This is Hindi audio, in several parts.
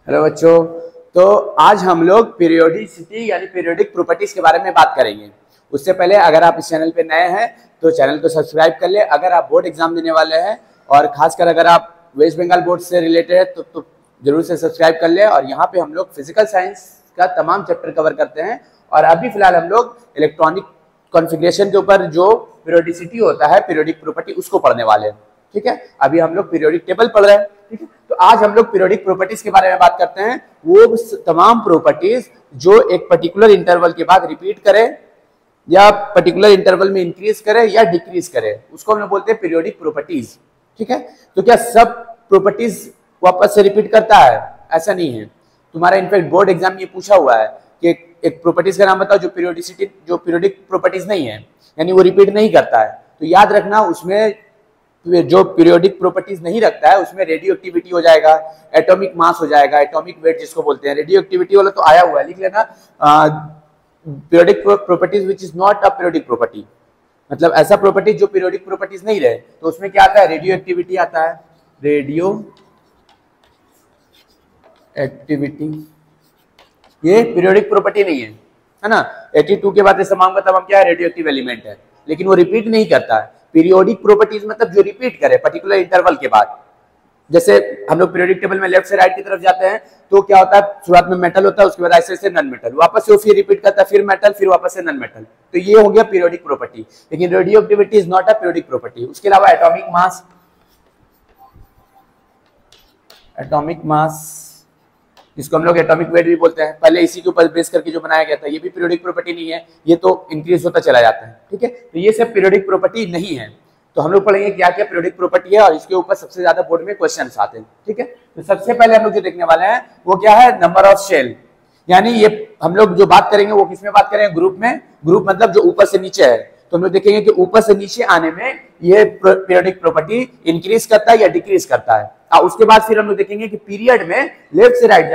हेलो बच्चों। तो आज हम लोग पीरियोडिसिटी यानी पीरियोडिक प्रॉपर्टीज के बारे में बात करेंगे। उससे पहले अगर आप इस चैनल पे नए हैं तो चैनल को सब्सक्राइब कर ले। अगर आप बोर्ड एग्जाम देने वाले हैं और खासकर अगर आप वेस्ट बंगाल बोर्ड से रिलेटेड है तो जरूर से सब्सक्राइब कर ले। और यहाँ पे हम लोग फिजिकल साइंस का तमाम चैप्टर कवर करते हैं और अभी फिलहाल हम लोग इलेक्ट्रॉनिक कॉन्फ़िगरेशन के ऊपर जो पीरियोडिसिटी होता है, पीरियोडिक प्रॉपर्टी, उसको पढ़ने वाले हैं। ठीक है, अभी हम लोग पीरियोडिक टेबल पढ़ रहे हैं। ठीक है, तो आज हम लोग पीरियोडिक प्रॉपर्टीज के बारे में बात करते हैं। वो तमाम प्रॉपर्टीज जो एक पर्टिकुलर इंटरवल के बाद रिपीट करे या पर्टिकुलर इंटरवल में इंक्रीज करे या डिक्रीज करे, उसको हम लोग बोलते हैं पीरियोडिक प्रॉपर्टीज। ठीक है, तो क्या सब प्रॉपर्टीज वापस से रिपीट करता है? ऐसा नहीं है। तुम्हारा इनफैक्ट बोर्ड एग्जाम में पूछा हुआ है कि एक प्रॉपर्टीज का नाम बताओ जो पीरियोडिक प्रॉपर्टीज नहीं है, यानी वो रिपीट नहीं करता है। तो याद रखना, उसमें जो पीरियोडिक प्रॉपर्टीज नहीं रखता है उसमें रेडियो एक्टिविटी हो जाएगा, एटॉमिक मास हो जाएगा, एटॉमिक वेट जिसको बोलते हैं। रेडियो एक्टिविटी वाला तो आया हुआ है, लिख लेना। Periodic properties which is not a periodic property, मतलब ऐसा प्रॉपर्टी जो पीरियोडिक प्रॉपर्टीज नहीं रहे, तो उसमें क्या आता है? रेडियो एक्टिविटी आता है। रेडियो एक्टिविटी ये पीरियोडिक प्रॉपर्टी नहीं है ना। 82 के बाद तमाम का तमाम क्या है? रेडियो एक्टिव एलिमेंट है, लेकिन वो रिपीट नहीं करता है। पीरियोडिक प्रॉपर्टीज मतलब जो रिपीट करे पर्टिकुलर इंटरवल के बाद। जैसे हम लोग पीरियोडिक टेबल में लेफ्ट से राइट की तरफ जाते हैं तो क्या होता है? शुरुआत में मेटल होता है, उसके बाद ऐसे ऐसे नॉन मेटल, वापस से फिर रिपीट करता है, फिर मेटल, फिर वापस से नॉन मेटल। तो ये हो गया पीरियोडिक प्रॉपर्टी। लेकिन radio activity is not a periodic property. उसके अलावा एटॉमिक मास जिसको हम लोग एटॉमिक वेट भी बोलते हैं, पहले इसी के ऊपर बेस करके जो बनाया गया था, ये भी पीरियोडिक प्रॉपर्टी नहीं है, ये तो इंक्रीज होता चला जाता है। ठीक है, तो ये सब पीरियोडिक प्रॉपर्टी नहीं है। तो हम लोग पढ़ेंगे क्या क्या पीरियोडिक प्रॉपर्टी है और इसके ऊपर सबसे ज्यादा बोर्ड में क्वेश्चंस आते हैं। ठीक है, तो सबसे पहले हम लोग जो देखने वाले हैं वो क्या है? Number of shell. यानी ये हम लोग जो बात करेंगे वो किसमें बात करेंगे? ग्रुप में। ग्रुप मतलब जो ऊपर से नीचे है। तो हम लोग देखेंगे कि ऊपर से नीचे आने में ये पीरियोडिक प्रॉपर्टी इंक्रीज करता है या डिक्रीज करता है। उसके बाद फिर हम लोग देखेंगे कि पीरियड में लेफ्ट से राइट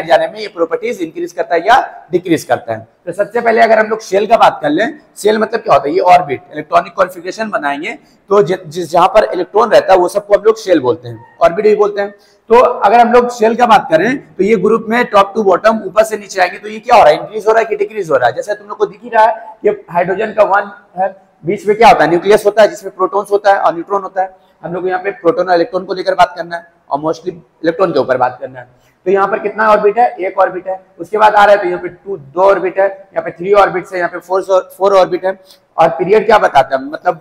जाने में ये प्रॉपर्टीज इंक्रीज करता है या डिक्रीज करता है। तो सबसे पहले अगर हम लोग शेल का बात कर लें, शेल मतलब क्या होता है? ये ऑर्बिट, इलेक्ट्रॉनिक कॉन्फ़िगरेशन बनाएंगे तो जिस जहां पर इलेक्ट्रॉन रहता है वो सबको हम लोग शेल बोलते हैं, ऑर्बिट भी बोलते हैं। तो अगर हम लोग शेल का बात करें तो ये ग्रुप में टॉप टू बॉटम ऊपर से नीचे आएंगे तो ये क्या हो रहा है? इंक्रीज हो रहा है कि डिक्रीज हो रहा है? जैसे तुम लोग को दिख ही रहा है कि हाइड्रोजन का 1 है, बीच में क्या होता है? न्यूक्लियस होता है जिसमें प्रोटॉन्स होता है और न्यूट्रॉन होता है। हम लोग यहाँ पे प्रोटॉन और इलेक्ट्रॉन को लेकर बात करना है और मोस्टली इलेक्ट्रॉन के ऊपर बात करना है। तो यहाँ पर कितना ऑर्बिट है? एक ऑर्बिट है। उसके बाद आ रहा है तो यहाँ पे 2 ऑर्बिट है, यहाँ पे 3 ऑर्बिट है, यहाँ पे 4 ऑर्बिट है। और पीरियड क्या बताता है? मतलब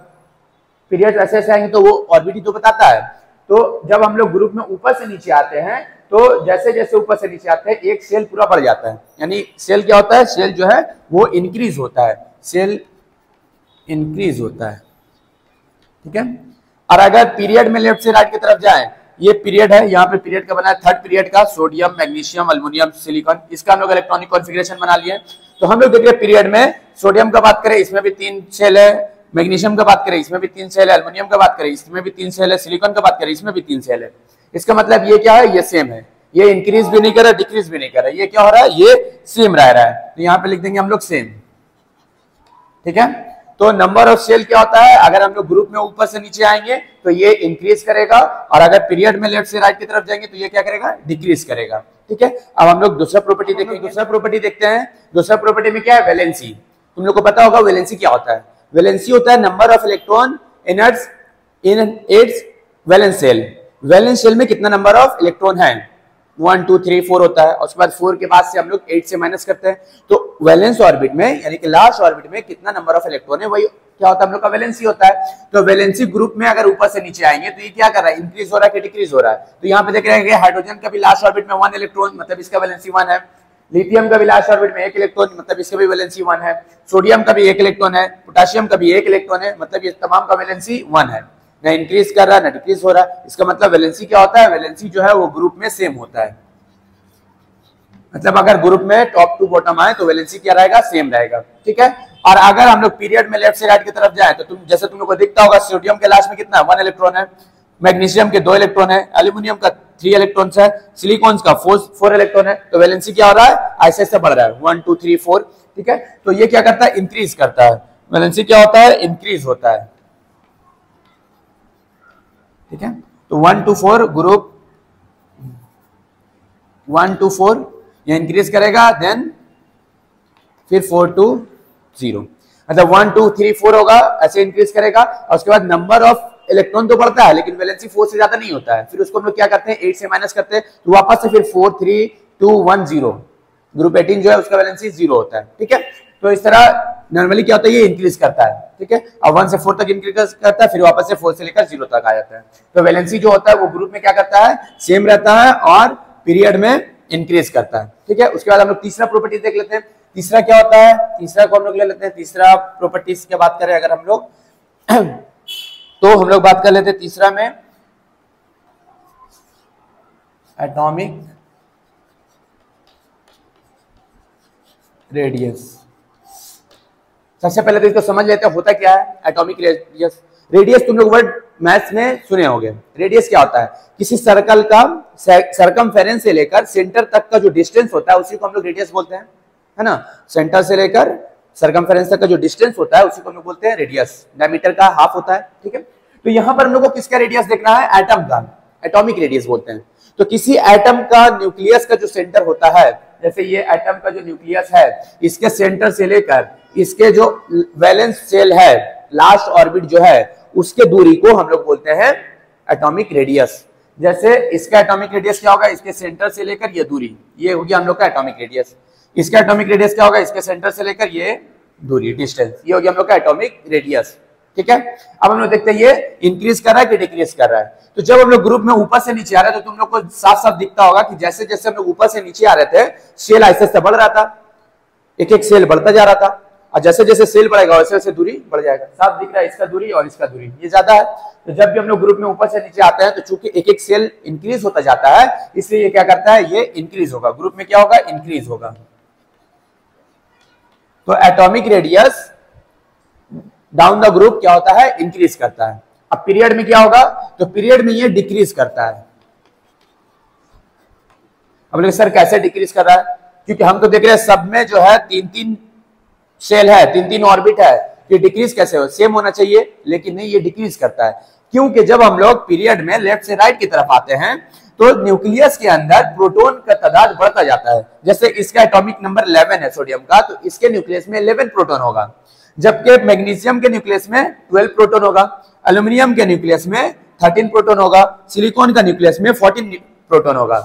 पीरियड ऐसे ऐसे आएंगे तो वो ऑर्बिट ही तो बताता है। तो जब हम लोग ग्रुप में ऊपर से नीचे आते हैं तो जैसे जैसे ऊपर से नीचे आते हैं एक सेल पूरा बढ़ जाता है। यानी सेल क्या होता है? सेल जो है वो इंक्रीज होता है, सेल इंक्रीज होता है। ठीक है, और अगर पीरियड में लेफ्ट से राइट की तरफ जाए, ये पीरियड है, यहाँ पे पीरियड का बना है थर्ड पीरियड का, सोडियम, मैग्नीशियम, अल्युमिनियम, सिलिकॉन, इसका हम लोग इलेक्ट्रॉनिक कॉन्फ़िगरेशन बना लिए। तो हम लोग देख रहे हैं पीरियड में सोडियम का बात करें इसमें भी 3 सेल है, मैग्नीशियम का बात करें इसमें भी 3 सेल है, अल्युमिनियम का बात करें इसमें भी 3 सेल है, सिलिकॉन का बात करें इसमें भी 3 सेल है। इसका मतलब ये क्या है? ये सेम है, ये इंक्रीज भी नहीं कर रहा, डिक्रीज भी नहीं कर रहा, ये क्या हो रहा है? ये सेम रह रहा है। तो यहाँ पे लिख देंगे हम लोग सेम। ठीक है, तो नंबर ऑफ सेल क्या होता है? अगर हम लोग ग्रुप में ऊपर से नीचे आएंगे तो ये इंक्रीज करेगा और अगर पीरियड में लेफ्ट से राइट की तरफ जाएंगे तो ये क्या करेगा? डिक्रीज करेगा। ठीक है, अब हम लोग दूसरा प्रॉपर्टी देखेंगे। दूसरा प्रॉपर्टी देखते हैं। दूसरा प्रॉपर्टी में क्या है? वैलेंसी। तुम लोग को पता होगा वैलेंसी क्या होता है? वैलेंसी होता है number of electron in its valence shell. Valence shell में कितना नंबर ऑफ इलेक्ट्रॉन है? 1 2 3 4 होता है और उसके बाद 4 के बाद से हम लोग 8 से माइनस करते हैं। तो वैलेंस ऑर्बिट में यानी कि लास्ट ऑर्बिट में कितना नंबर ऑफ इलेक्ट्रॉन है, वही क्या होता है? हम लोग का वैलेंसी होता है। तो वैलेंसी ग्रुप में अगर ऊपर से नीचे आएंगे तो ये क्या कर रहा है? इंक्रीज हो रहा है कि डिक्रीज हो रहा है? तो यहाँ पे देख रहे हैं हाइड्रोजन का भी लास्ट ऑर्बिट में 1 इलेक्ट्रॉन, मतलब इसका वैलेंसी 1 है। लिथियम का भी लास्ट ऑर्बिट में 1 इलेक्ट्रॉन, मतलब इसका भी वैलेंसी 1 है। सोडियम का भी 1 इलेक्ट्रॉन है, पोटेशियम का भी 1 इलेक्ट्रॉन है, मतलब ये तमाम का वैलेंसी 1 है। ना इंक्रीज कर रहा है ना डिक्रीज हो रहा है। इसका मतलब वैलेंसी क्या होता है? वैलेंसी जो है वो ग्रुप में सेम होता है। मतलब अगर ग्रुप में टॉप टू बॉटम आए तो वैलेंसी क्या रहेगा? सेम रहेगा। ठीक है, और अगर हम लोग पीरियड में लेफ्ट से राइट की तरफ जाए तो जैसे तुम लोग को दिखता होगा सोडियम के लास्ट में कितना? 1 इलेक्ट्रॉन है, मैग्नीशियम के 2 इलेक्ट्रॉन है, एल्यूमिनियम का 3 इलेक्ट्रॉन है, सिलिकॉन का 4 इलेक्ट्रॉन है। तो वैलेंसी क्या हो रहा है? ऐसे ऐसे बढ़ रहा है, 1 2 3 4। ठीक है, तो ये क्या करता है? इंक्रीज करता है। वैलेंसी क्या होता है? इंक्रीज होता है। ठीक है, तो 1 to 4 ग्रुप 1 to 4 ये इंक्रीज करेगा, देन फिर 4 to 0, मतलब 1 2 3 4 होगा, ऐसे इंक्रीज करेगा। और उसके बाद नंबर ऑफ इलेक्ट्रॉन तो बढ़ता है लेकिन वैलेंसी 4 से ज्यादा नहीं होता है। फिर उसको हम लोग क्या करते हैं, 8 से माइनस करते हैं, तो वापस से फिर 4 3 2 1 0, ग्रुप 18 जो है उसका वैलेंसी 0 होता है। ठीक है, तो इस तरह नॉर्मली क्या होता है, ये इंक्रीज करता है। ठीक है, अब 1 से 4 तक इंक्रीज करता है, फिर वापस से 4 से लेकर 0 तक आ जाता है। तो वैलेंसी जो होता है वो ग्रुप में क्या करता है, सेम रहता है और पीरियड में इंक्रीज करता है। ठीक है, उसके बाद हम लोग तीसरा प्रॉपर्टी देख लेते हैं। तीसरा क्या होता है, तीसरा को हम लोग ले लेते हैं। तीसरा प्रॉपर्टीज की बात करें अगर हम लोग तो हम लोग बात कर लेते हैं तीसरा में एटॉमिक रेडियस। सबसे पहले तो इसको समझ लेते हैं होता क्या है एटॉमिक रेडियस। रेडियस तुम लोग वर्ड मैथ्स में सुने होंगे। रेडियस क्या होता है, किसी सर्कल का सरकमफेरेंस से लेकर सेंटर तक का जो डिस्टेंस होता है उसी को हम लोग रेडियस बोलते हैं, है ना। सेंटर से लेकर सरकमफेरेंस तक का जो डिस्टेंस होता है उसी को हम लोग बोलते हैं रेडियस। डायमीटर का हाफ होता है। ठीक है, तो यहां पर हम लोग को किसका रेडियस देखना है, एटम का, एटॉमिक रेडियस बोलते हैं। तो किसी एटम का न्यूक्लियस का जो सेंटर होता है, जैसे ये एटम का जो न्यूक्लियस है, इसके सेंटर से लेकर इसके जो वैलेंस शेल है, लास्ट ऑर्बिट जो है, उसके दूरी को हम लोग बोलते हैं एटॉमिक रेडियस। जैसे इसका एटॉमिक रेडियस क्या होगा, इसके सेंटर से लेकर ये दूरी, ये होगी हम लोग का एटॉमिक रेडियस। इसका एटॉमिक रेडियस क्या होगा, इसके सेंटर से लेकर ये दूरी, डिस्टेंस, ये होगी हम लोग का एटॉमिक रेडियस। ठीक है, अब हम लोग देखते हैं ये इंक्रीज कर रहा है कि डिक्रीज कर रहा है। तो जब हम लोग ग्रुप में ऊपर से नीचे आ रहे हैं तो तुम लोग को साफ साफ दिखता होगा कि जैसे जैसे हम लोग ऊपर से नीचे आ रहे थे, सेल ऐसे ऐसे बढ़ रहा था, एक एक सेल बढ़ता जा रहा था, और जैसे जैसे सेल बढ़ेगा वैसे वैसे दूरी बढ़ जाएगा। साफ दिख रहा है, इसका दूरी और इसका दूरी ये ज्यादा है। तो जब भी हम लोग ग्रुप में ऊपर से नीचे आते हैं तो चूंकि एक एक सेल इंक्रीज होता जाता है, इसलिए ये क्या करता है, ये इंक्रीज होगा, ग्रुप में क्या होगा, इंक्रीज होगा। तो atomic radius down the group क्या होता है, इंक्रीज करता है। अब पीरियड में क्या होगा, तो पीरियड में ये डिक्रीज करता है। अब लोग सर कैसे डिक्रीज कर रहा है, क्योंकि हम तो देख रहे हैं सब में जो है 3-3 सेल है, 3-3 ऑर्बिट है, ये डिक्रीज कैसे हो, सेम होना चाहिए, लेकिन नहीं, ये डिक्रीज करता है। क्योंकि जब हम लोग पीरियड में लेफ्ट से राइट की तरफ आते हैं तो न्यूक्लियस के अंदर प्रोटॉन का तादाद बढ़ता जाता है। जैसे इसका एटॉमिक नंबर 11 है सोडियम का, तो इसके न्यूक्लियस में 11 प्रोटॉन होगा, जबकि मैग्नीशियम के न्यूक्लियस में 12 प्रोटॉन होगा, एल्यूमिनियम के न्यूक्लियस में 13 प्रोटॉन होगा, सिलिकॉन का न्यूक्लियस में 14 प्रोटॉन होगा।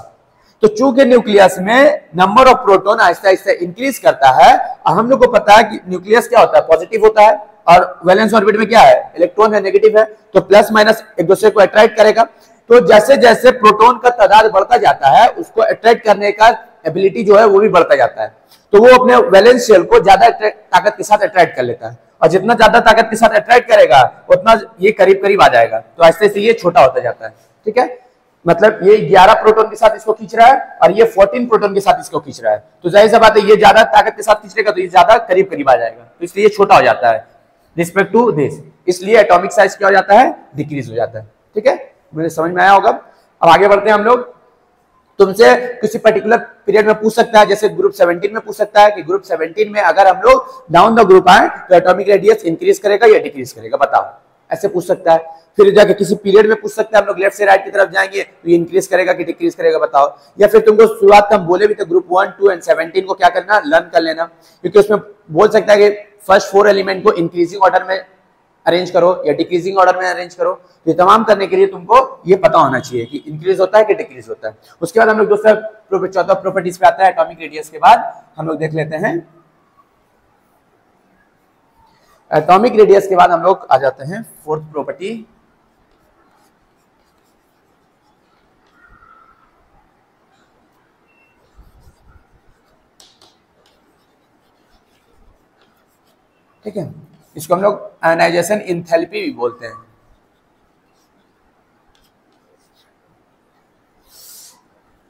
तो चूंकि न्यूक्लियस में number of proton Aahista Aahista increase करता है, हम लोग को पता है कि न्यूक्लियस क्या होता है, पॉजिटिव होता है, और वैलेंस ऑर्बिट में क्या है, इलेक्ट्रॉन है, नेगेटिव है, तो प्लस माइनस एक दूसरे को अट्रैक्ट करेगा। तो जैसे जैसे प्रोटॉन का तादाद बढ़ता जाता है, उसको अट्रैक्ट करने का एबिलिटी जो है वो भी बढ़ता जाता है। तो वो अपने वैलेंस शेल को ज्यादा ताकत के साथ अट्रैक्ट कर लेता है, और जितना ज्यादा ताकत के साथ अट्रैक्ट करेगा उतना ये करीब करीब आ जाएगा। तो ऐसे ऐसे ये छोटा होता जाता है। ठीक है, मतलब ये 11 प्रोटॉन के साथ इसको खींच रहा है और ये 14 प्रोटॉन के साथ इसको खींच रहा है। तो जाहिर सी बात है, ये ज्यादा ताकत के साथ खींचेगा तो ये ज्यादा करीब करीब आ जाएगा, तो इसलिए ये छोटा हो जाता है रिस्पेक्ट टू दिस, इसलिए एटॉमिक साइज क्या हो जाता है, डिक्रीज हो जाता है। ठीक है, मुझे समझ में आया होगा। अब आगे बढ़ते हैं हम लोग। तुमसे किसी पर्टिकुलर पीरियड में पूछ सकता है, जैसे ग्रुप 17 में पूछ सकता है कि ग्रुप 17 में अगर हम लोग डाउन द ग्रुप आए तो एटॉमिक रेडियस इंक्रीज करेगा या डिक्रीज करेगा, बताओ, ऐसे पूछ सकता है। फिर जाके किसी पीरियड में पूछ सकता है, हम लोग लेफ्ट से राइट की तरफ जाएंगे तो ये इंक्रीज करेगा कि डिक्रीज करेगा, बताओ। या फिर तुमको शुरुआत में हम बोले भी थे ग्रुप 1, 2 एंड 17 को क्या करना, लर्न कर लेना, क्योंकि उसमें बोल सकता है कि फर्स्ट 4 एलिमेंट को इंक्रीजिंग ऑर्डर में अरेंज करो या डिक्रीजिंग ऑर्डर में अरेंज करो। ये तमाम करने के लिए तुमको ये पता होना चाहिए कि इंक्रीज होता है कि डिक्रीज होता है। उसके बाद हम लोग चौथा प्रॉपर्टीज पे आता है एटॉमिक रेडियस के बाद हम लोग देख लेते हैं एटॉमिक रेडियस के बाद हम लोग आ जाते हैं फोर्थ प्रॉपर्टी, ठीक है, इसको हम लोग आयनाइजेशन एंथैल्पी भी बोलते हैं।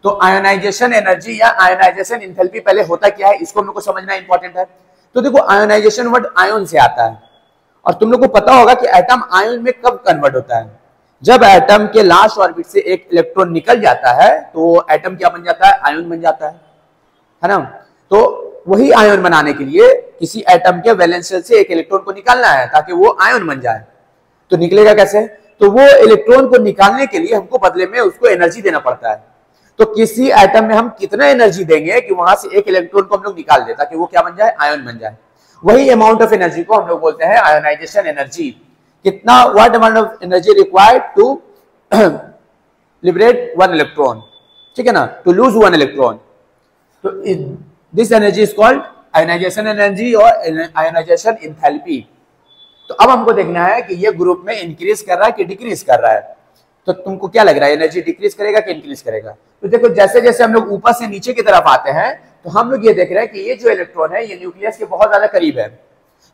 तो आयोनाइजेशन एनर्जी या आयोनाइजेशन एंथैल्पी पहले होता क्या है, इसको हम लोग को समझना इंपॉर्टेंट है। तो देखो, आयोनाइजेशन वर्ड आयन से आता है, और तुम लोग को पता होगा कि एटम आयन में कब कन्वर्ट होता है, जब एटम के लास्ट ऑर्बिट से एक इलेक्ट्रॉन निकल जाता है तो एटम क्या बन जाता है, आयन बन जाता है ना। तो वही आयन बनाने के लिए किसी एटम के वैलेंस शेल से एक इलेक्ट्रॉन को निकालना है ताकि वो आयन बन जाए। तो निकलेगा कैसे, तो वो इलेक्ट्रॉन को निकालने के लिए हमको बदले में उसको एनर्जी देना पड़ता है। तो किसी एटम में हम कितना एनर्जी देंगे कि वहां से एक इलेक्ट्रॉन को हम लोग निकाल दे ताकि वो क्या बन जाए, आयन बन जाए। वही अमाउंट ऑफ एनर्जी को हम लोग बोलते हैं आयोनाइजेशन एनर्जी। कितना, what amount of energy required to liberate one electron, ठीक है ना, टू लूज वन इलेक्ट्रॉन। तो this energy is called ionisation energy और आयोनाइजेशन एंथैल्पी। तो अब हमको देखना है कि ये ग्रुप में इंक्रीज कर रहा है कि डिक्रीज कर रहा है। तो तुमको क्या लग रहा है, एनर्जी डिक्रीज करेगा कि इंक्रीज करेगा? तो देखो जैसे जैसे हम लोग ऊपर से नीचे की तरफ आते हैं तो हम लोग ये देख रहे हैं कि ये जो इलेक्ट्रॉन है ये न्यूक्लियस के बहुत ज्यादा करीब है।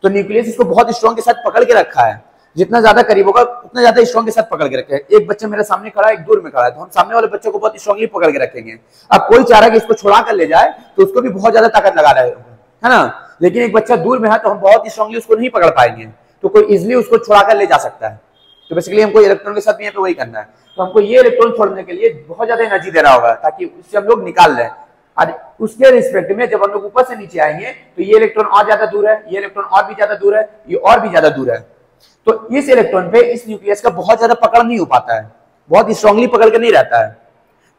तो न्यूक्लियस इसको बहुत स्ट्रॉन्ग के साथ पकड़ के रखा है, जितना ज्यादा करीब होगा उतना ज्यादा स्ट्रॉन्ग के साथ पकड़ के रखे हैं। एक बच्चा मेरे सामने खड़ा है, एक दूर में खड़ा है, तो हम सामने वाले बच्चे को बहुत स्ट्रॉन्गली पकड़ के रखेंगे। अब कोई चाह रहा है कि इसको छुड़ा कर ले जाए तो उसको भी बहुत ज्यादा ताकत लगा रहे है ना, लेकिन एक बच्चा दूर में है तो हम बहुत स्ट्रॉन्गली उसको नहीं पकड़ पाएंगे, तो कोई इजिली उसको छुड़ा कर ले जा सकता है। तो बेसिकली हमको इलेक्ट्रॉन के साथ भी यहाँ पे वही करना है। तो हमको ये इलेक्ट्रॉन छोड़ने के लिए बहुत ज्यादा एनर्जी देना होगा ताकि उससे हम लोग निकाल लें। और उसके रिस्पेक्ट में जब हम लोग ऊपर से नीचे आएंगे तो ये इलेक्ट्रॉन और ज्यादा दूर है, ये इलेक्ट्रॉन और भी ज्यादा दूर है, ये और भी ज्यादा दूर है। तो इस इलेक्ट्रॉन पे इस न्यूक्लियस का बहुत ज्यादा पकड़ नहीं हो पाता है, बहुत स्ट्रांगली पकड़ के नहीं रहता है,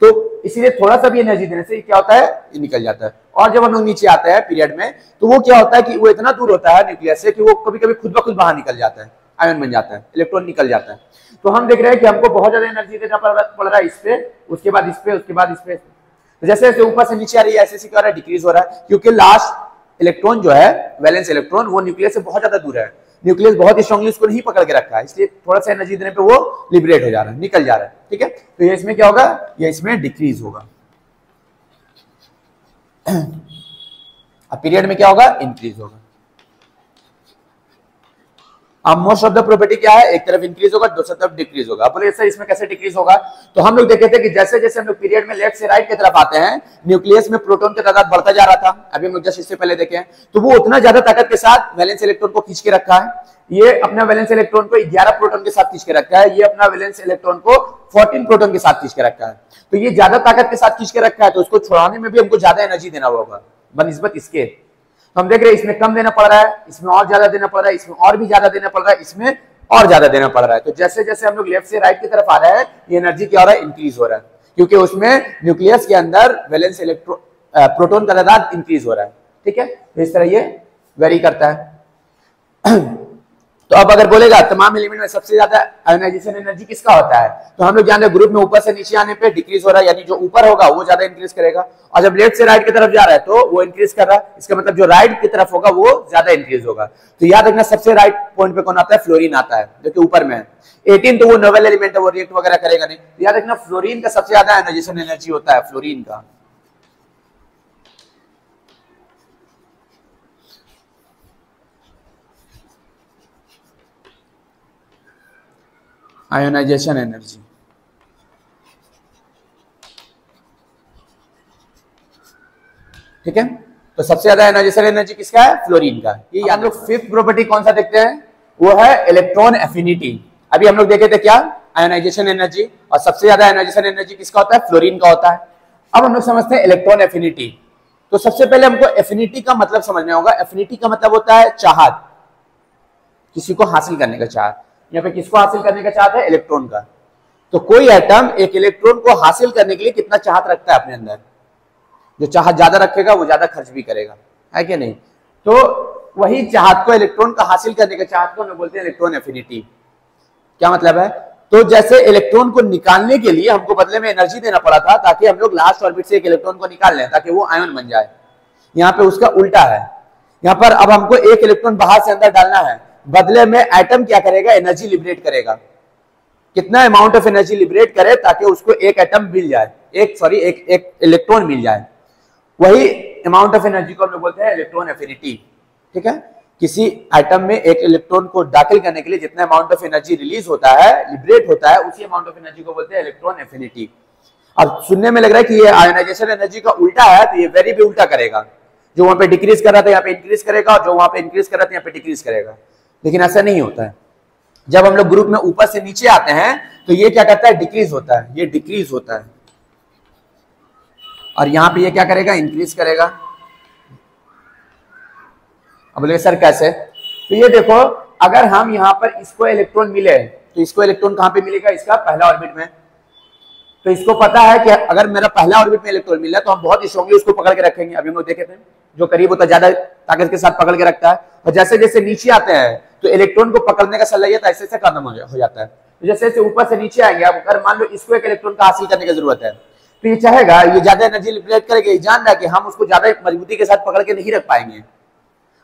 तो इसीलिए थोड़ा सा भी एनर्जी देने से क्या होता है, ये निकल जाता है। और जब हम लोग नीचे आते हैं पीरियड में तो वो क्या होता है कि वो इतना दूर होता है न्यूक्लियस से कि वो कभी कभी खुद ब खुद बाहर निकल जाता है, आयन बन जाता है, इलेक्ट्रॉन निकल जाता है। तो हम देख रहे हैं कि हमको बहुत ज्यादा एनर्जी देना पड़ रहा है इस पे, उसके बाद इस पे, उसके बाद इस पे। तो जैसे जैसे ऊपर से नीचे आ रही है ऐसे क्या हो रहा है, डिक्रीज हो रहा है, क्योंकि लास्ट इलेक्ट्रॉन जो है वैलेंस इलेक्ट्रॉन वो न्यूक्लियस से बहुत ज्यादा दूर है, न्यूक्लियस बहुत स्ट्रांगली उसको नहीं पकड़ के रखा है, इसलिए थोड़ा सा एनर्जी देने पे वो लिबरेट हो जा रहा है, निकल जा रहा है। ठीक है, तो ये इसमें क्या होगा, ये इसमें डिक्रीज होगा। अब पीरियड में क्या होगा, इंक्रीज होगा। अब मोस्ट ऑफ द प्रॉपर्टी क्या है, एक तरफ इंक्रीज होगा, दूसरी तरफ डिक्रीज होगा। बोले सर इसमें कैसे डिक्रीज होगा, तो हम लोग देखे थे कि जैसे जैसे हम लोग पीरियड में लेफ्ट से राइट की तरफ आते हैं न्यूक्लियस में प्रोटॉन की तादाद बढ़ता जा रहा था, अभी हम लोग जस्ट इससे पहले देखे हैं, तो वो उतना ज्यादा ताकत के साथ वैलेंस इलेक्ट्रॉन को खींच के रखा है। ये अपना वैलेंस इलेक्ट्रॉन को 11 प्रोटॉन के साथ खींच के रखा है, ये अपना वैलेंस इलेक्ट्रॉन को 14 प्रोटॉन के साथ खींच के रखा है। तो ये ज्यादा ताकत के साथ खींच के रखा है, तो उसको छुड़ाने में भी हमको ज्यादा एनर्जी देना होगा बनिस्बत इसके। हम देख रहे हैं इसमें कम देना पड़ रहा है, इसमें और ज्यादा देना पड़ रहा है, इसमें और भी ज्यादा देना पड़ रहा है, इसमें और ज्यादा देना पड़ रहा है। तो जैसे जैसे हम लोग लेफ्ट से राइट की तरफ आ रहे हैं ये एनर्जी क्या हो रहा है, इंक्रीज हो रहा है, क्योंकि उसमें न्यूक्लियस के अंदर वैलेंस इलेक्ट्रॉन प्रोटॉन का तादाद इंक्रीज हो रहा है। ठीक है, तो इस तरह ये वेरी करता है। तो अब अगर बोलेगा तमाम एलिमेंट में सबसे ज्यादा आयोनाइजेशन एनर्जी किसका होता है, तो हम लोग जान रहे ग्रुप में ऊपर से नीचे आने पे डिक्रीज हो रहा है, यानी जो ऊपर होगा वो ज्यादा इंक्रीज करेगा, और जब लेफ्ट से राइट की तरफ जा रहा है तो वो इंक्रीज कर रहा है, इसका मतलब जो राइट की तरफ होगा वो ज्यादा इंक्रीज होगा। तो याद रखना सबसे राइट पॉइंट पे कौन आता है, फ्लोरीन आता है, जो कि ऊपर में है। 18 तो वो नोवेल एलिमेंट है, वो रिएक्ट वगैरह करेगा नहीं। तो याद रखना फ्लोरीन का सबसे ज्यादा आयोनाइजेशन एनर्जी होता है, फ्लोरीन का। आयोनाइजेशन एनर्जी ठीक है, तो सबसे ज्यादा आयोनाइजेशन एनर्जी किसका है, फ्लोरीन का। ये हम लोग फिफ्थ प्रॉपर्टी कौन सा देखते हैं, वो है इलेक्ट्रॉन एफिनिटी। अभी हम लोग देखे थे क्या, आयोनाइजेशन एनर्जी, और सबसे ज्यादा आयोनाइजेशन एनर्जी किसका होता है, फ्लोरीन का होता है। अब हम लोग समझते हैं इलेक्ट्रॉन एफिनिटी। तो सबसे पहले हमको एफिनिटी का मतलब समझना होगा। एफिनिटी का मतलब होता है चाहत, किसी को हासिल करने का चाहत। यहाँ पे किसको हासिल करने का चाहत है, इलेक्ट्रॉन का। तो कोई एटम एक इलेक्ट्रॉन को हासिल करने के लिए कितना चाहत रखता है अपने अंदर, जो चाहत ज्यादा रखेगा वो ज्यादा खर्च भी करेगा, है कि नहीं। तो वही चाहत को, इलेक्ट्रॉन का हासिल करने के चाहत को हम बोलते हैं इलेक्ट्रॉन एफिनिटी। क्या मतलब है, तो जैसे इलेक्ट्रॉन को निकालने के लिए हमको बदले में एनर्जी देना पड़ा था ताकि हम लोग लास्ट ऑर्बिट से एक इलेक्ट्रॉन को निकाल लें ताकि वो आयन बन जाए, यहाँ पे उसका उल्टा है। यहाँ पर अब हमको एक इलेक्ट्रॉन बाहर से अंदर डालना है, बदले में एटम क्या करेगा, एनर्जी लिबरेट करेगा। कितना अमाउंट ऑफ एनर्जी लिबरेट करे ताकि उसको एक एटम मिल जाए, एक इलेक्ट्रॉन मिल जाए। वही अमाउंट ऑफ एनर्जी को हम लोग बोलते हैं इलेक्ट्रॉन एफिनिटी। ठीक है, किसी एटम में एक इलेक्ट्रॉन को दाखिल करने के लिए जितना अमाउंट ऑफ एनर्जी रिलीज होता है, लिबरेट होता है, उसी अमाउंट ऑफ एनर्जी को बोलते हैं इलेक्ट्रॉन एफिनिटी। अब सुनने में लग रहा है कि ये आयोनाइजेशन एनर्जी का उल्टा है, तो ये वेरी भी उल्टा करेगा। जो वहां पे डिक्रीज कर रहा था यहाँ पे इंक्रीज करेगा, और जो वहां पे इंक्रीज कर रहा था यहाँ पे डिक्रीज करेगा। लेकिन ऐसा नहीं होता है। जब हम लोग ग्रुप में ऊपर से नीचे आते हैं तो ये क्या करता है, डिक्रीज होता है, ये डिक्रीज होता है, और यहां पे ये क्या करेगा, इंक्रीज करेगा। अब बोले सर कैसे, तो ये देखो अगर हम यहां पर इसको इलेक्ट्रॉन मिले तो इसको इलेक्ट्रॉन कहां पे मिलेगा, इसका पहला ऑर्बिट में, तो इसको पता है कि अगर मेरा पहला ऑर्बिट में इलेक्ट्रॉन मिल रहा है तो हम बहुत स्ट्रांगली उसको पकड़ के रखेंगे। अभी हम लोग देखे थे जो करीब होता है ज्यादा ताकत के साथ पकड़ के रखता है, और जैसे जैसे नीचे आते हैं तो इलेक्ट्रॉन को पकड़ने का सलाहियत ऐसे ऐसे खत्म हो जाता है। तो जैसे जैसे ऊपर से नीचे आएंगे, अब अगर मान लो इसको एक इलेक्ट्रॉन का हासिल करने की जरूरत है तो ये चाहेगा, ये ज्यादा एनर्जी लिबरेट करेगा, ये जान रहा है कि हम उसको ज्यादा मजबूती के साथ पकड़ के नहीं रख पाएंगे,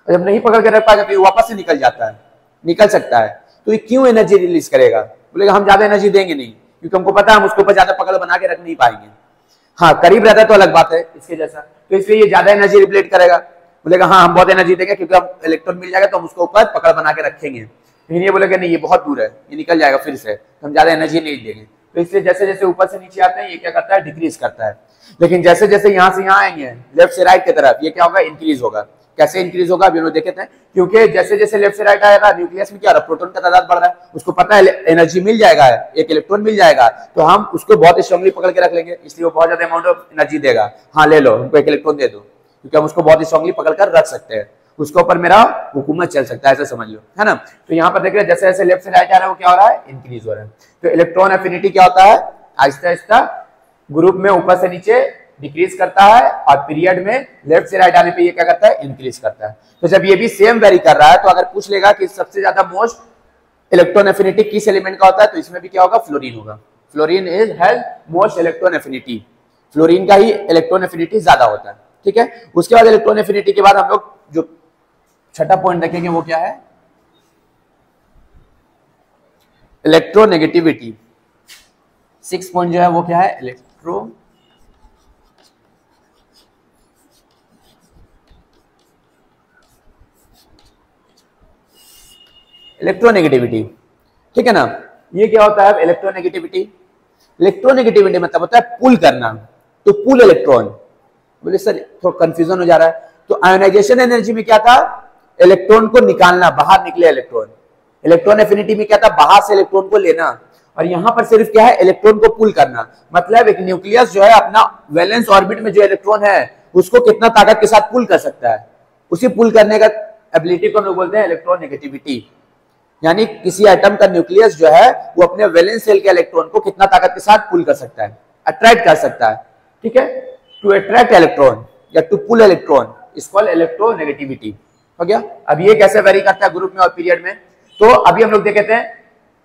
और जब नहीं पकड़ के रख पाएगा तो ये वापस से निकल जाता है, निकल सकता है। तो ये क्यों एनर्जी रिलीज करेगा? बोलेगा हम ज्यादा एनर्जी देंगे नहीं, क्योंकि हमको पता है हम उसके ऊपर ज्यादा पकड़ बना के रख नहीं पाएंगे। हाँ, करीब रहता है तो अलग बात है इसके जैसा, तो इसलिए ये ज्यादा एनर्जी रिफ्लेक्ट करेगा। बोलेगा हाँ हम बहुत एनर्जी देंगे क्योंकि हम इलेक्ट्रॉन मिल जाएगा तो हम उसको ऊपर पकड़ बना के रखेंगे। लेकिन ये बोलेगा नहीं ये बहुत दूर है, ये निकल जाएगा फिर से, हम ज्यादा एनर्जी नहीं देंगे। तो इसलिए जैसे जैसे ऊपर से नीचे आते हैं ये क्या करता है, डिक्रीज करता है। लेकिन जैसे जैसे यहाँ से यहाँ आएंगे लेफ्ट से राइट की तरफ, ये क्या होगा, इंक्रीज होगा। कैसे इंक्रीज होगा अभी हम लोग देखे थे, क्योंकि जैसे जैसे लेफ्ट से राइट आएगा न्यूक्लियस में क्या हो रहा है, प्रोटॉन का तादाद बढ़ रहा है, उसको पता है एनर्जी मिल जाएगा, एक इलेक्ट्रॉन मिल जाएगा, तो हम उसको बहुत स्ट्रांगली पकड़ के रख लेंगे, इसलिए वो बहुत ज्यादा अमाउंट ऑफ एनर्जी देगा। हाँ ले लो, हमको एक इलेक्ट्रॉन दे दो, क्योंकि हम उसको बहुत स्ट्रांगली पकड़ कर रख सकते हैं, उसके ऊपर मेरा हुकूमत चल सकता है, ऐसा समझ लो, है ना। तो यहाँ पर देख रहे हैं जैसे जैसे लेफ्ट से राइट आ रहा है वो क्या हो रहा है, इंक्रीज हो रहा है। तो इलेक्ट्रॉन एफिनिटी क्या होता है, आहिस्ता आहिस्ता ग्रुप में ऊपर से नीचे डिक्रीज करता है, और पीरियड में लेफ्ट से राइट आने पे ये क्या करता है, इंक्रीज करता है। तो जब ये भी सेम वेरी कर रहा है तो अगर पूछ लेगा कि सबसे ज्यादा मोस्ट इलेक्ट्रॉन एफिनिटी किस एलिमेंट का होता है, तो इसमें भी क्या होगा, फ्लोरीन होगा। Fluorine is has most electron affinity, fluorine का ही इलेक्ट्रॉन एफिनिटी ज्यादा होता है, ठीक है। उसके बाद इलेक्ट्रॉन एफिनिटी के बाद हम लोग जो छठा पॉइंट देखेंगे वो क्या है, इलेक्ट्रोनेगेटिविटी। 6 पॉइंट जो है वो क्या है, इलेक्ट्रोनेगेटिविटी, ठीक है ना। ये क्या होता है इलेक्ट्रोनेगेटिविटी, इलेक्ट्रोनेगेटिविटी मतलब होता है पुल करना, तो पुल इलेक्ट्रॉन। बोले सर थोड़ा कंफ्यूजन हो जा रहा है, तो आयोनाइजेशन एनर्जी में क्या था, इलेक्ट्रॉन को निकालना, बाहर निकले इलेक्ट्रॉन। इलेक्ट्रॉन एफिनिटी में क्या था, बाहर से इलेक्ट्रॉन को लेना, और यहां पर सिर्फ क्या है, इलेक्ट्रॉन को पुल करना। मतलब एक न्यूक्लियस जो है अपना वैलेंस ऑर्बिट में जो इलेक्ट्रॉन है उसको कितना ताकत के साथ पुल कर सकता है, उसी पुल करने का एबिलिटी को हम लोग बोलते हैं इलेक्ट्रोनेगेटिविटी। यानी किसी एटम का न्यूक्लियस जो है वो अपने वैलेंस शेल के इलेक्ट्रॉन को कितना ताकत के साथ पुल कर सकता है, अट्रैक्ट कर सकता है, ठीक है। टू अट्रैक्ट इलेक्ट्रॉन या to pull electron is called electronegativity, हो गया। अब ये कैसे वेरी करता है ग्रुप में और पीरियड में, तो अभी हम लोग देखे थे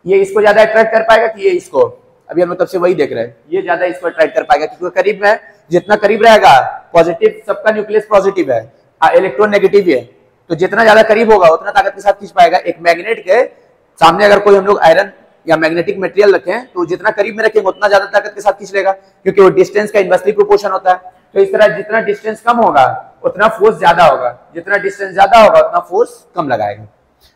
ये इसको ज्यादा अट्रैक्ट कर पाएगा कि ये इसको, अभी हम लोग तब से वही देख रहे हैं, ये ज्यादा इसको अट्रैक्ट कर पाएगा क्योंकि करीब में, जितना करीब रहेगा, पॉजिटिव सबका न्यूक्लियस पॉजिटिव है, इलेक्ट्रॉन नेगेटिव है, तो जितना ज्यादा करीब होगा उतना ताकत के साथ खींच पाएगा। एक मैग्नेट के सामने अगर कोई हम लोग आयरन या मैग्नेटिक मटेरियल रखें तो जितना करीब में रखेंगे उतना ज्यादा ताकत के साथ खींच लेगा, क्योंकि वो डिस्टेंस का इनवर्सली प्रोपोर्शन होता है। तो इस तरह जितना डिस्टेंस कम होगा उतना फोर्स ज्यादा होगा, जितना डिस्टेंस ज्यादा होगा उतना फोर्स कम लगाएगा।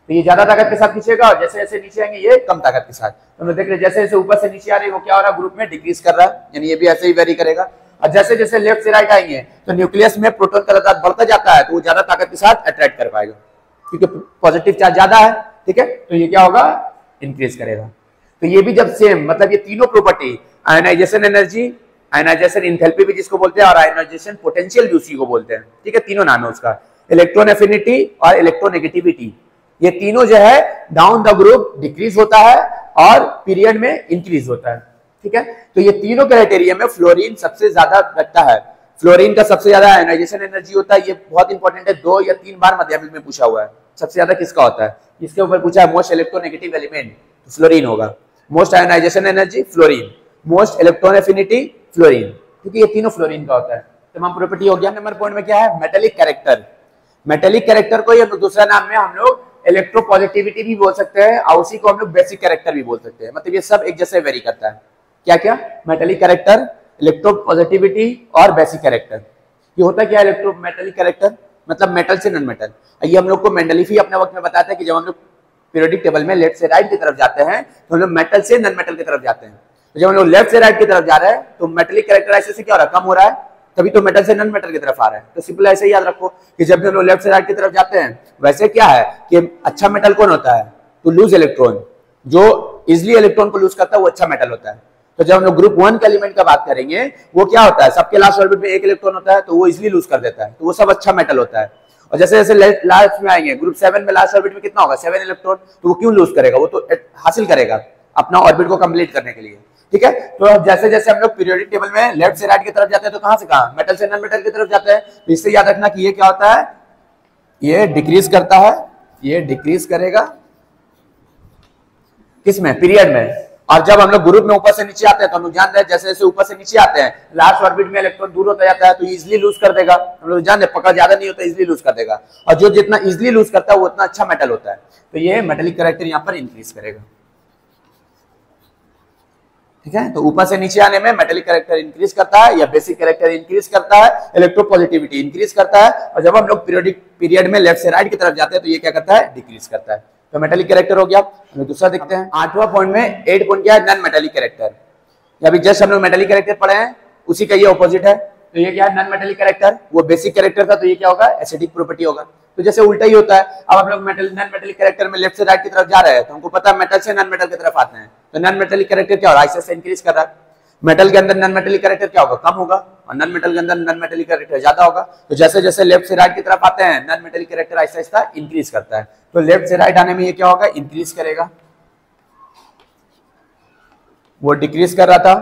तो ये ज्यादा ताकत के साथ खींचेगा, और जैसे जैसे नीचे आएंगे ये कम ताकत के साथ। तो हम देख रहे हैं जैसे जैसे ऊपर से नीचे आ रही है वो क्या हो रहा है, ग्रुप में डिक्रीज कर रहा है, यानी ये भी ऐसे ही वेरी करेगा। और जैसे जैसे लेफ्ट से राइट आएंगे तो न्यूक्लियस में प्रोटॉन का तादाद बढ़ता जाता है, तो वो ज्यादा ताकत के साथ अट्रैक्ट कर पाएगा क्योंकि पॉजिटिव चार्ज ज्यादा है, ठीक है। तो ये क्या होगा, इंक्रीज करेगा। तो ये भी जब सेम, मतलब ये तीनों property, ionisation energy, ionisation enthalpy भी जिसको बोलते हैं, और आयनाइजेशन पोटेंशियल भी उसी को बोलते हैं, ठीक है। तीनों नाम है उसका, इलेक्ट्रॉन एफिनिटी और इलेक्ट्रोनेगेटिविटी। ये तीनों जो है डाउन द ग्रुप डिक्रीज होता है और पीरियड में इंक्रीज होता है, ठीक है। तो ये तीनों क्राइटेरिया में फ्लोरीन सबसे ज्यादा रखता है। फ्लोरीन का सबसे ज्यादा आयनाइजेशन एनर्जी होता है, ये बहुत इंपॉर्टेंट है, 2 या 3 बार मध्यामिक में पूछा हुआ है। सबसे ज्यादा किसका होता है, इसके ऊपर पूछा है, मोस्ट इलेक्ट्रोनेगेटिव एलिमेंट तो फ्लोरीन होगा। Most ionisation energy fluorine, most electron affinity fluorine, क्योंकि ये तीनों फ्लोरीन का होता है। तमाम प्रॉपर्टी हो गया। नंबर पॉइंट में क्या है, मेटेलिक कैरेक्टर। मेटेलिक कैरेक्टर को ये दूसरा नाम में हम लोग इलेक्ट्रोपॉजिटिविटी भी बोल सकते हैं, और उसी को हम लोग बेसिक कैरेक्टर भी बोल सकते हैं। मतलब ये सब एक जैसे वेरी करता है। क्या क्या, मेटेलिक कैरेक्टर, इलेक्ट्रोपॉजिटिविटी और बेसिक कैरेक्टर। ये होता क्या है इलेक्ट्रोमेटेलिक कैरेक्टर, मतलब मेटल से नॉन मेटल। ये हम लोग को मेंडलीफ ही अपने वक्त में बताया था कि जब हम लोग पीरियोडिक टेबल में लेफ्ट से राइट की तरफ जाते हैं तो हम लोग मेटल से नॉन मेटल की तरफ जाते हैं। तो जब हम लोग लेफ्ट से राइट की तरफ जा रहे हैं तो मेटेलिक कैरेक्टर ऐसे से क्या हो रहा है, कम हो रहा है, तभी तो मेटल से नॉन मेटल की तरफ आ रहा है। तो सिंपल ऐसे ही याद रखो कि जब भी हम लोग लेफ्ट से राइट की तरफ जाते हैं, वैसे क्या है कि अच्छा मेटल कौन होता है, तो लूज इलेक्ट्रॉन, जो इजिली इलेक्ट्रॉन को लूज करता है वो अच्छा मेटल होता है। तो जब हम लोग ग्रुप 1 के एलिमेंट का बात करेंगे, वो क्या होता है, सबके लास्ट ऑर्बिट में एक इलेक्ट्रॉन होता है, तो वो इजिली लूज कर देता है, तो वो सब अच्छा मेटल होता है। और जैसे जैसे लास्ट में आएंगे, ग्रुप 7 में लास्ट ऑर्बिट में कितना होगा, 7 इलेक्ट्रॉन, तो वो क्यों लूज करेगा, वो तो हासिल करेगा अपना ऑर्बिट को कंप्लीट करने के लिए। ठीक है। तो अब जैसे जैसे हम लोग पीरियोडिक टेबल में लेफ्ट से राइट की तरफ जाते हैं तो कहां से कहां, मेटल से नॉन मेटल की तरफ जाते हैं। तो इससे याद रखना कि ये क्या होता है, ये डिक्रीज करता है, ये डिक्रीज करेगा किसमें, पीरियड में। और जब हम लोग ग्रुप में ऊपर से नीचे आते हैं तो हम लोग जानते हैं जैसे जैसे ऊपर से नीचे आते हैं लास्ट ऑर्बिट में इलेक्ट्रॉन दूर होता जाता है तो इजीली लूज कर देगा। हम लोग जानते हैं पकड़ ज्यादा नहीं होता, इजीली लूज कर देगा, और जो जितना इजीली लूज करता है वो उतना अच्छा मेटल होता है। तो ये मेटेलिक कैरेक्टर यहाँ पर इंक्रीज करेगा, ठीक है। तो ऊपर से नीचे आने में मेटेलिक कैरेक्टर इंक्रीज करता है या बेसिक कैरेक्टर इंक्रीज करता है, इलेक्ट्रोपॉजिटिविटी इंक्रीज करता है। और जब हम लोग पीरियोडिक पीरियड में लेफ्ट से राइट की तरफ जाते हैं तो ये क्या करता है, डिक्रीज करता है। तो मेटेलिक कैरेक्टर हो गया। हम लोग दूसरा देखते हैं, 8वां पॉइंट में 8 पॉइंट क्या है, नॉन मेटेलिक कैरेक्टर। अभी जस्ट हम लोग मेटेलिक कैरेक्टर पढ़े हैं, उसी का ये ऑपोजिट है। तो ये क्या है, नॉन मेटेलिक कैरेक्टर। वो बेसिक कैरेक्टर था तो ये क्या होगा, एसिडिक प्रॉपर्टी होगा। तो जैसे उल्टा ही होता है। अब हम लोग नॉन मेटेलिक कैरेक्टर में लेफ्ट से राइट की तरफ जा रहे हैं तो हमको पता है मेटल से नॉन मेटल की तरफ आते हैं। तो नॉन मेटेलिक कैरेक्टर क्या हो रहा है, ऐसे इंक्रीज कर रहा है। मेटल के अंदर नॉन मेटेलिक कैरेक्टर क्या होगा, कम होगा, और नॉन मेटल के अंदर नॉन मेटेलिक कैरेक्टर ज्यादा होगा। तो जैसे जैसे लेफ्ट से राइट की तरफ आते हैं नॉन मेटेलिक कैरेक्टर ऐसा ऐसा इंक्रीज करता है। तो लेफ्ट से राइट आने में ये क्या होगा, इंक्रीज करेगा, वो डिक्रीज कर रहा था,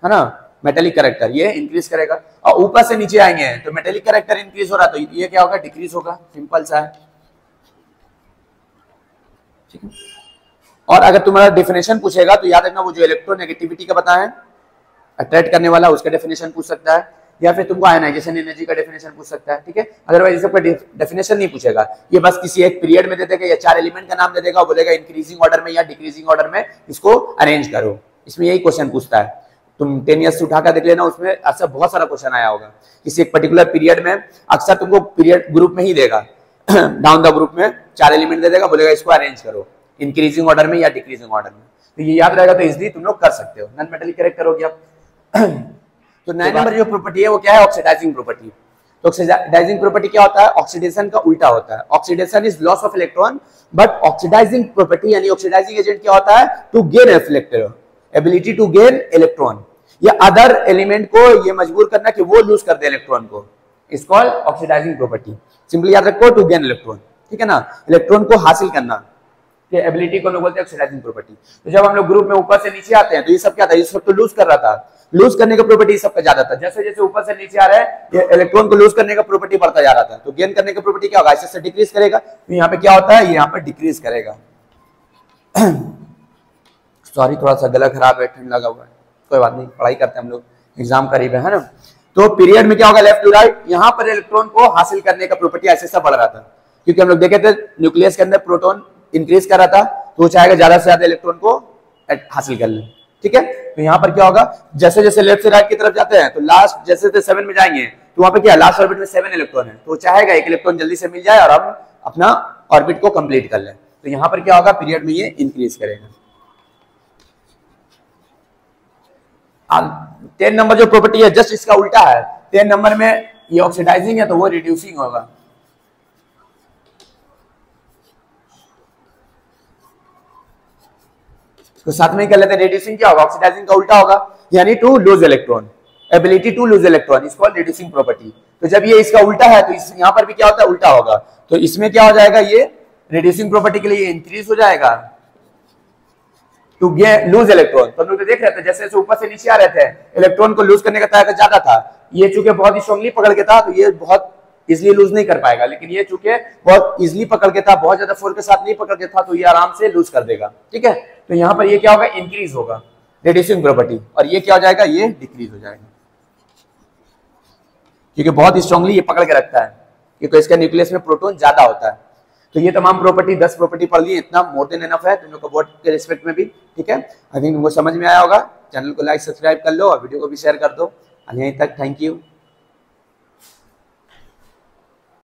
है ना, मेटेलिक कैरेक्टर, ये इंक्रीज करेगा। और ऊपर से नीचे आएंगे तो मेटेलिक कैरेक्टर इंक्रीज हो रहा, तो ये क्या होगा, डिक्रीज होगा। सिंपल सा है, ठीक है। और अगर तुम्हारा डेफिनेशन पूछेगा तो याद रखना वो जो इलेक्ट्रोनेगेटिविटी का बताया है अट्रैक्ट करने वाला, उसका डेफिनेशन पूछ सकता है, या फिर तुमको आयनाइजेशन एनर्जी का डेफिनेशन पूछ सकता है, ठीक है। अदरवाइज सबका डेफिनेशन नहीं पूछेगा, ये बस किसी एक पीरियड में दे देगा या 4 एलिमेंट का नाम दे देगा, बोलेगा इंक्रीजिंग ऑर्डर में या डिक्रीजिंग ऑर्डर में इसको अरेंज करो। इसमें यही क्वेश्चन पूछता है। तुम 10 ईयर्स से उठाकर देख लेना, उसमें ऐसा बहुत सारा क्वेश्चन आया होगा। किसी एक पर्टिकुलर पीरियड में अक्सर तुमको पीरियड ग्रुप में ही देगा डाउन द ग्रुप में 4 एलिमेंट दे देगा, बोलेगा इसको अरेंज करो इंक्रीजिंग ऑर्डर में या डिक्रीजिंग ऑर्डर में। तो ये याद रहेगा तो इजीली तुम लोग कर सकते हो। नॉन मेटेलिक कैरेक्टर हो गया। तो 9 नंबर जो प्रॉपर्टी है वो क्या है, ऑक्सीडाइजिंग प्रॉपर्टी। तो ऑक्सीडाइजिंग प्रॉपर्टी क्या होता है, ऑक्सीडेशन का उल्टा होता है। Oxidation is loss of electron, but oxidising property यानी ऑक्सीडाइजिंग एजेंट क्या होता है, to gain electron, ability to gain electron, या अदर एलिमेंट को ये मजबूर करना कि वो लूज कर दे इलेक्ट्रॉन को, is called oxidising property. Simply याद रखो, टू गेन इलेक्ट्रॉन, ठीक है ना, इलेक्ट्रॉन को हासिल करना, ये एबिलिटी को लोग बोलते हैं ऑक्सीडाइजिंग प्रॉपर्टी। तो जब हम लोग ग्रुप में ऊपर से नीचे आते हैं तो ये सब क्या था, ये सब तो लूज कर रहा था, लूज करने का प्रॉपर्टी सबका ज्यादा था। जैसे जैसे ऊपर से नीचे आ रहा है ये इलेक्ट्रॉन को लूज करने का प्रॉपर्टी बढ़ता जा रहा था, तो गेन करने का प्रॉपर्टी क्या होगा, ऐसे डिक्रीज करेगा। तो यहाँ पे क्या होता है, ये यहाँ पर डिक्रीज करेगा। सॉरी थोड़ा सा गला खराब है, ठंड लगा हुआ है, कोई बात नहीं, पढ़ाई करते हैं हम लोग, एग्जाम करीब है ना। तो पीरियड में क्या होगा, लेफ्ट टू राइट, यहाँ पर इलेक्ट्रॉन को हासिल करने का प्रॉपर्टी ऐसे सब बढ़ रहा था, क्योंकि हम लोग देखे थे न्यूक्लियस के अंदर प्रोटॉन इंक्रीज कर रहा था, तो वो चाहेगा ज्यादा से ज्यादा इलेक्ट्रॉन को हासिल कर ले, ठीक है। तो यहाँ पर क्या होगा, जैसे जैसे लेफ्ट से राइट की तरफ जाते हैं तो लास्ट जैसे जैसे 7 में जाएंगे तो वहां पे क्या, लास्ट ऑर्बिट में 7 इलेक्ट्रॉन है, तो वो चाहेगा एक इलेक्ट्रॉन जल्दी से मिल जाए और हम अपना ऑर्बिट को कंप्लीट कर ले। तो यहाँ पर क्या होगा, पीरियड में ये इंक्रीज करेगा। 10 नंबर जो प्रॉपर्टी है जस्ट इसका उल्टा है। 10 नंबर में ये ऑक्सीडाइजिंग है तो वो रिड्यूसिंग होगा। तो साथ में ही कर लेते हैं, रिड्यूसिंग क्या होगा, ऑक्सीडाइजिंग का उल्टा होगा, यानी to lose electron, ability to lose electron is called reducing property. तो जब ये इसका उल्टा है तो यहाँ पर भी क्या होता है, उल्टा होगा। तो इसमें क्या हो जाएगा, ये रिड्यूसिंग प्रॉपर्टी के लिए इंक्रीज हो जाएगा टू गेन लूज इलेक्ट्रॉन। तो हम लोग देख रहे थे जैसे जैसे ऊपर से नीचे आ रहे थे इलेक्ट्रॉन को लूज करने का ताकत ज्यादा था, ये चूंकि बहुत ही स्ट्रांगली पकड़ के था तो ये बहुत इजिली लूज नहीं कर पाएगा, लेकिन ये चूंकि बहुत इजिली पकड़ के था, बहुत ज्यादा फोर्स के साथ नहीं पकड़ के था, तो ये आराम से लूज कर देगा, ठीक है। तो यहाँ पर ये क्या होगा, इंक्रीज होगा रिड्यूसिंग प्रॉपर्टी, और ये क्या हो जाएगा, ये डिक्रीज हो जाएगा, क्योंकि बहुत स्ट्रांगली ये पकड़ के रखता है, क्योंकि इसका न्यूक्लियस में प्रोटॉन ज्यादा होता है। तो ये तमाम प्रॉपर्टी 10 प्रॉपर्टी पढ़ ली, इतना मोर देन एनफ है तुम लोग को बोर्ड के रिस्पेक्ट में भी, ठीक है। आई थिंक तुमको समझ में आया होगा। चैनल को लाइक सब्सक्राइब कर लो और वीडियो को भी शेयर कर दो। यहीं तक, थैंक यू।